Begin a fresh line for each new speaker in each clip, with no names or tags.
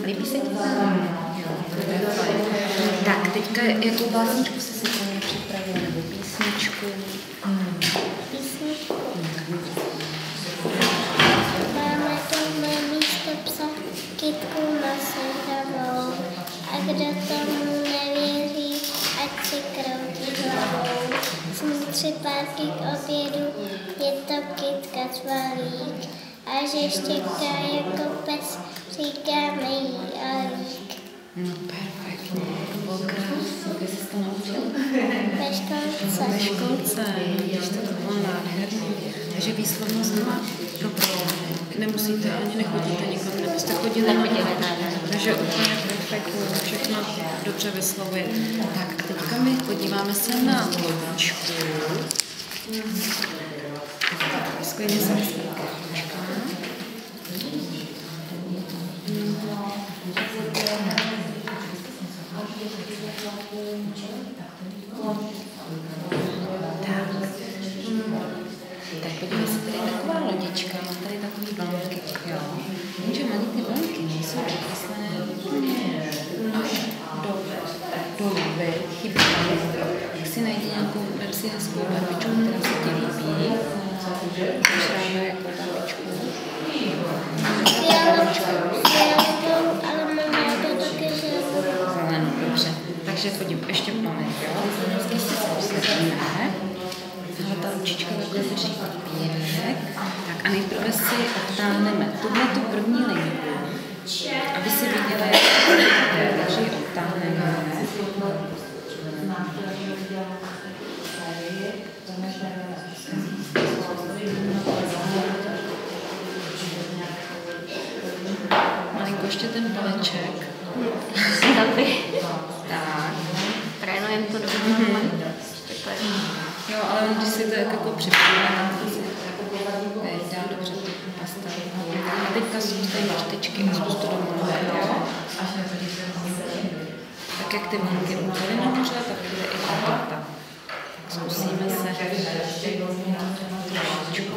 Líbí se ti to? Jo, to je fajn. Tak, teďka jakou básničku jsi si pro mě připravila, nebo písničku?
Písničku. Máme doma místo psa, kytku maseřavou. A kdo tomu nevěří, ať si kroutí hlavou. Jsme 3 párky k obědu, je to kytka cvalík. A že štěká jako pes, říkáme jí Alík.
No, perfektně. Bylo krásně. Kde jsi to naučil?
Ve školce.
Ve školce. Když to bylo nádherný. Takže výslovnost má dobrou. Nemusíte, ani nechodíte nikam, nebyste chodili. Takže úplně perfektní. Všechno dobře vyslovuje. Tak a teďka my podíváme se na lodičku. Sklidně se vyslíká. Tak podívej se, tady je taková lodička, má tady takový vlnky, jo. Jenže mají ty vlnky, nejsou dokreslené úplně až dolů, chybí. Tak si najdi nějakou verzi hezkou barvičku, která se ti líbí. Šráme jako barvičku.
Fialovou, ale mám ráda také zelenou.
Zelenou, dobře. Takže podívej, ještě moment, jo. Když si posadíme, tahle ta ručička takhle drží papírek. Tak a nejprve si odtáhneme tuhletu první linku, aby si viděla, jak to jde. Takže ji odtáhneme. Malinko ještě ten paleček.
Tady.
Tak.
Trénujeme to dobře.
Jo, ale když si to jako připomíná, tak to si dá dobře tu pastelku. A teďka jsou tady čtečky a zkus to domluvit, jo? Tak jak ty vlnky jdou nahoře, tak jde i ta. Tak zkusíme se trošičku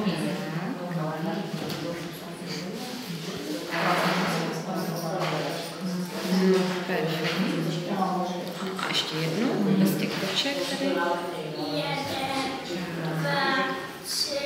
perfektní. A ještě jednu, bez těch toček tady.
1, 2, 3.